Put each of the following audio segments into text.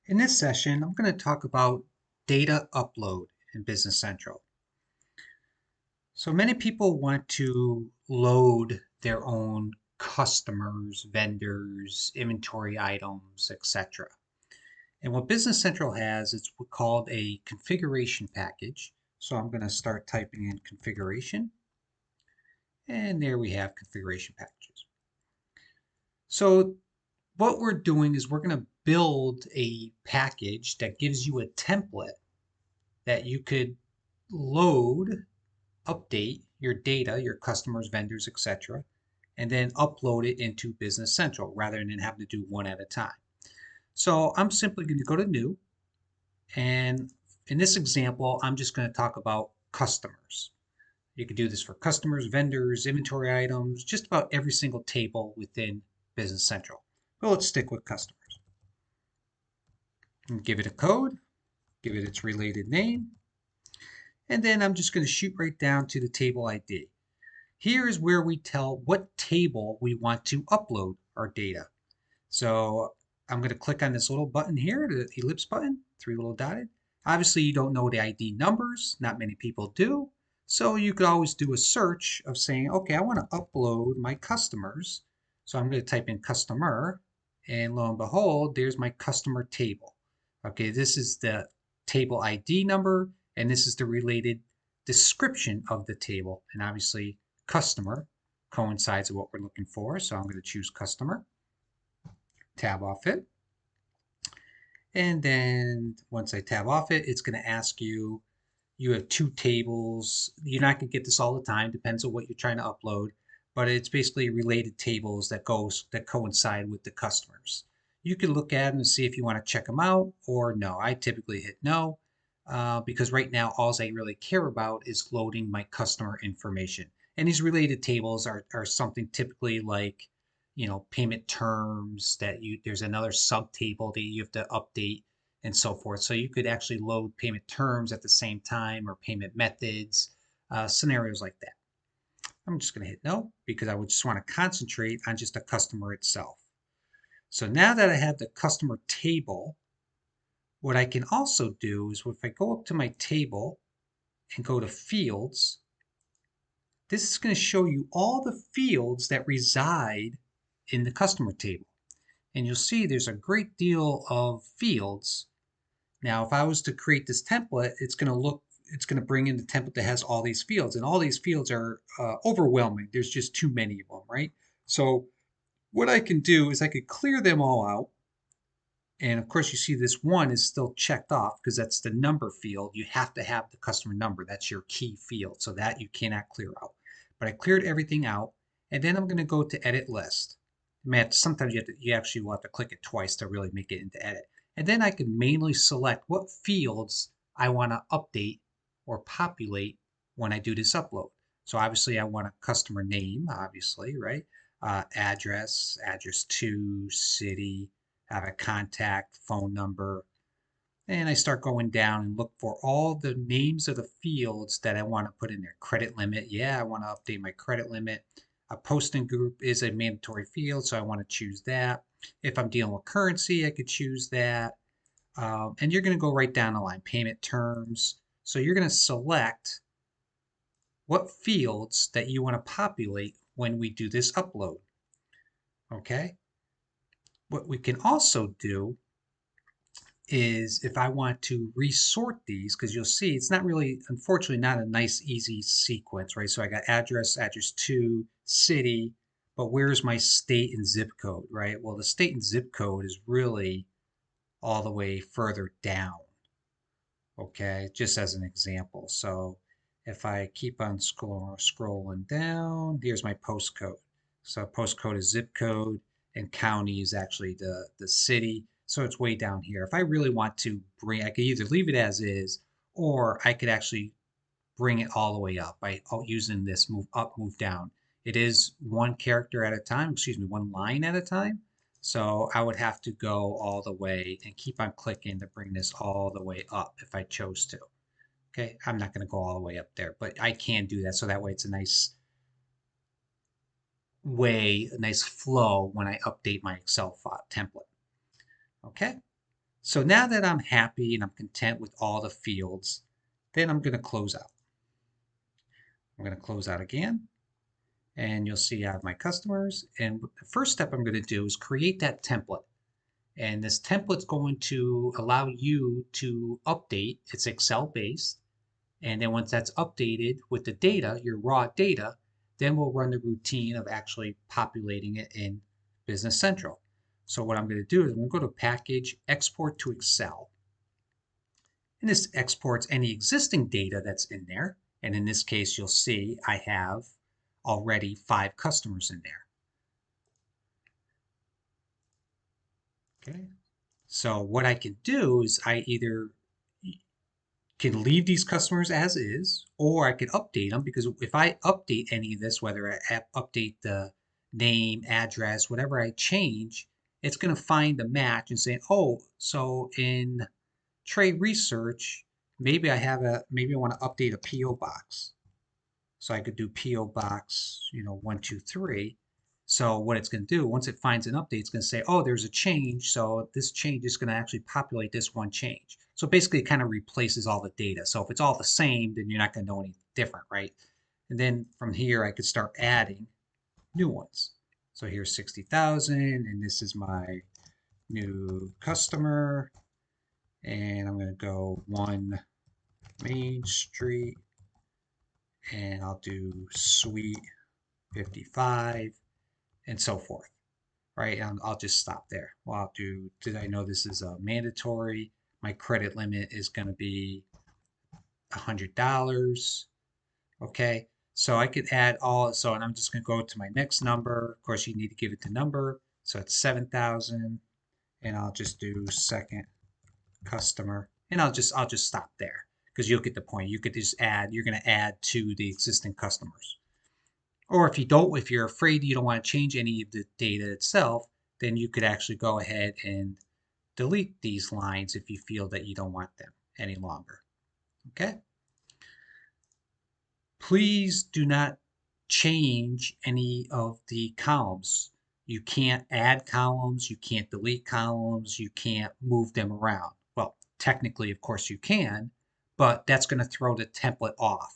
In this session, I'm going to talk about data upload in Business Central. So many people want to load their own customers, vendors, inventory items, etc. And what Business Central has is what's called a configuration package. So I'm going to start typing in configuration, and there we have configuration packages. So what we're doing is we're going to build a package that gives you a template that you could load, update your data, your customers, vendors, etc., and then upload it into Business Central rather than having to do one at a time. So I'm simply going to go to New, and in this example, I'm just going to talk about customers. You could do this for customers, vendors, inventory items, just about every single table within Business Central. But let's stick with customers. And give it a code, give it its related name, and then I'm just going to shoot right down to the table ID. Here is where we tell what table we want to upload our data. So I'm going to click on this little button here, the ellipse button, three little dotted. Obviously, you don't know the ID numbers. Not many people do. So you could always do a search of saying, okay, I want to upload my customers. So I'm going to type in customer, and lo and behold, there's my customer table. Okay, this is the table ID number, and this is the related description of the table. And obviously, customer coincides with what we're looking for. So I'm going to choose customer, tab off it. And then once I tab off it, it's going to ask you, you have two tables. You're not going to get this all the time, depends on what you're trying to upload, but it's basically related tables that coincide with the customers. You can look at them and see if you want to check them out or no. I typically hit no because right now all I really care about is loading my customer information. And these related tables are something typically like, payment terms that there's another subtable that you have to update and so forth. So you could actually load payment terms at the same time or payment methods, scenarios like that. I'm just going to hit no because I would just want to concentrate on just the customer itself. So now that I have the customer table, what I can also do is if I go up to my table and go to fields, this is going to show you all the fields that reside in the customer table. And you'll see there's a great deal of fields. Now, if I was to create this template, it's going to bring in the template that has all these fields, and all these fields are overwhelming. There's just too many of them, right? So what I can do is I could clear them all out. And of course, you see this one is still checked off because that's the number field. You have to have the customer number. That's your key field. So that you cannot clear out. But I cleared everything out. And then I'm going to go to edit list. Sometimes you actually will have to click it twice to really make it into edit. And then I can manually select what fields I want to update or populate when I do this upload. So obviously I want a customer name, obviously, right? Address to, city, have a contact, phone number. And I start going down and look for all the names of the fields that I want to put in there. Credit limit, yeah, I want to update my credit limit. A posting group is a mandatory field, so I want to choose that. If I'm dealing with currency, I could choose that. And you're going to go right down the line, payment terms. So you're going to select what fields that you want to populate when we do this upload. Okay? What we can also do is if I want to resort these, because you'll see it's not really, unfortunately, not a nice, easy sequence, right? So I got address to, city, but where's my state and zip code, right? Well, the state and zip code is really all the way further down, okay? Just as an example. So if I keep on scrolling down, here's my postcode. So postcode is zip code, and county is actually the city. So it's way down here. If I really want to I could either leave it as is, or I could actually bring it all the way up by using this move up, move down. It is one character at a time, excuse me, one line at a time. So I would have to go all the way and keep on clicking to bring this all the way up if I chose to. Okay, I'm not going to go all the way up there, but I can do that. So that way it's a nice way, a nice flow when I update my Excel file template. Okay, So now that I'm happy and I'm content with all the fields, then I'm going to close out. I'm going to close out again, and you'll see I have my customers. And the first step I'm going to do is create that template. And this template's going to allow you to update. It's Excel based. And then once that's updated with the data, your raw data, then we'll run the routine of actually populating it in Business Central. So what I'm going to do is I'm going to go to Package, Export to Excel. And this exports any existing data that's in there. And in this case, you'll see I have already 5 customers in there. Okay. So what I can do is I either can leave these customers as is, or I could update them, because if I update any of this, whether I update the name, address, whatever I change, it's going to find a match and say, oh, so in trade research, maybe maybe I want to update a PO box. So I could do PO box, 123. So what it's going to do, once it finds an update, it's going to say, oh, there's a change. So this change is going to actually populate this one change. So basically, it kind of replaces all the data. So if it's all the same, then you're not going to know any different, right? And then from here, I could start adding new ones. So here's 60,000, and this is my new customer. And I'm going to go 1 Main Street, and I'll do Suite 55, and so forth, right? And I'll just stop there. Well, I'll do, did I know this is a mandatory? My credit limit is going to be $100. Okay. So I could add all, so, and I'm just going to go to my next number. Of course, you need to give it the number. So it's 7,000, and I'll just do second customer, and I'll just stop there, because you'll get the point. You could just add, you're going to add to the existing customers. Or if you're afraid you don't want to change any of the data itself, then you could actually go ahead and delete these lines if you feel that you don't want them any longer. Okay? Please do not change any of the columns. You can't add columns, you can't delete columns, you can't move them around. Well, technically, of course, you can, but that's going to throw the template off,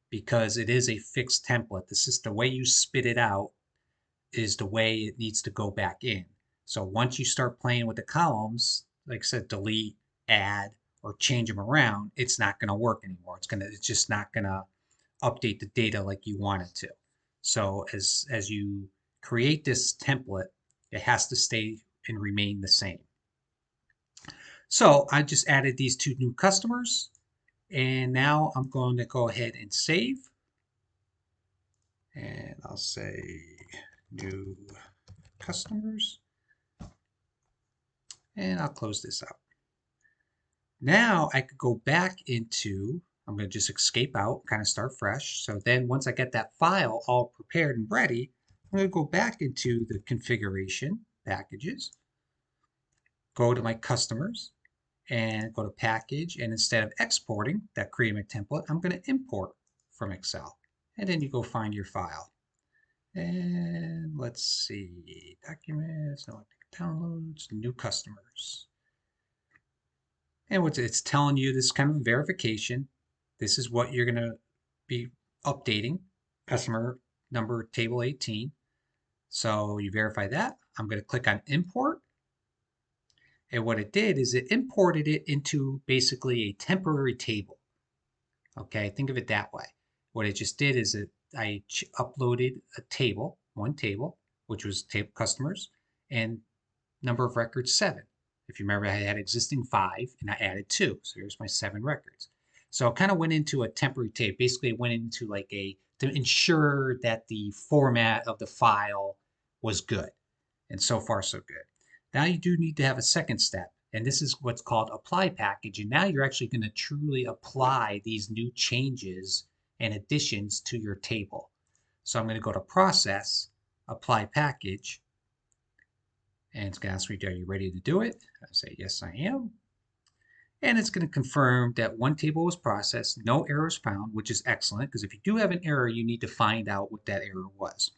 because it is a fixed template. This is the way you spit it out, is the way it needs to go back in. So once you start playing with the columns, like I said, delete, add, or change them around, it's not going to work anymore. It's just not going to update the data like you want it to. So as you create this template, it has to stay and remain the same. So I just added these 2 new customers, and now I'm going to go ahead and save. And I'll say new customers, and I'll close this out. Now I could go back into, I'm going to just escape out, kind of start fresh. So then once I get that file all prepared and ready, I'm going to go back into the configuration packages, go to my customers, and go to package. And instead of exporting that creating a template, I'm going to import from Excel. And then you go find your file. And let's see, documents, downloads, new customers. And what it's telling you, this kind of verification. This is what you're going to be updating, customer number table 18. So you verify that. I'm going to click on import. And what it did is it imported it into basically a temporary table. Okay, think of it that way. What it just did is I uploaded a table, one table, which was table customers, and number of records 7. If you remember, I had existing 5 and I added 2. So here's my 7 records. So it kind of went into a temporary table. Basically, it went into like to ensure that the format of the file was good. And so far, so good. Now you do need to have a second step. And this is what's called apply package. And now you're actually going to truly apply these new changes and additions to your table. So I'm going to go to process, apply package. And it's going to ask me, are you ready to do it? I say, yes, I am. And it's going to confirm that one table was processed, no errors found, which is excellent, because if you do have an error, you need to find out what that error was.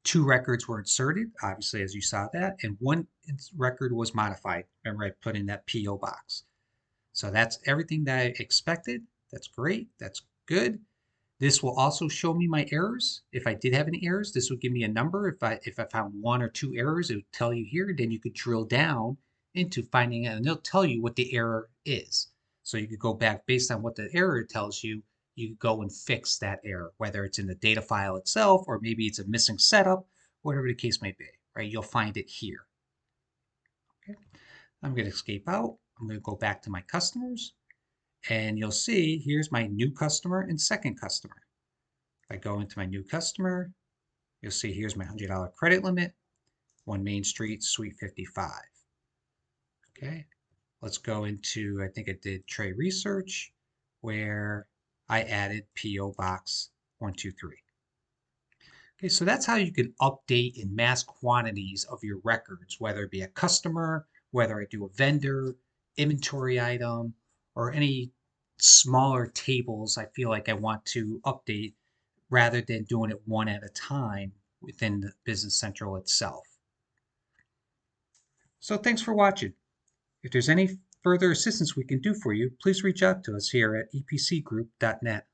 2 records were inserted, obviously, as you saw that, and 1 record was modified. Remember, I put in that PO box. So that's everything that I expected. That's great. That's good. This will also show me my errors. If I did have any errors, this would give me a number. If I found 1 or 2 errors, it would tell you here. Then you could drill down into finding it, and it'll tell you what the error is. So you could go back based on what the error tells you. You could go and fix that error, whether it's in the data file itself or maybe it's a missing setup, whatever the case may be. Right? You'll find it here. Okay. I'm going to escape out. I'm going to go back to my customers. And you'll see here's my new customer and second customer. If I go into my new customer, you'll see here's my $100 credit limit, 1 Main Street, Suite 55. Okay, let's go into, I think I did tray research, where I added PO Box 123. Okay, so that's how you can update in mass quantities of your records, whether it be a customer, whether I do a vendor, inventory item, or any smaller tables I feel like I want to update rather than doing it one at a time within the Business Central itself. So thanks for watching. If there's any further assistance we can do for you, please reach out to us here at epcgroup.net.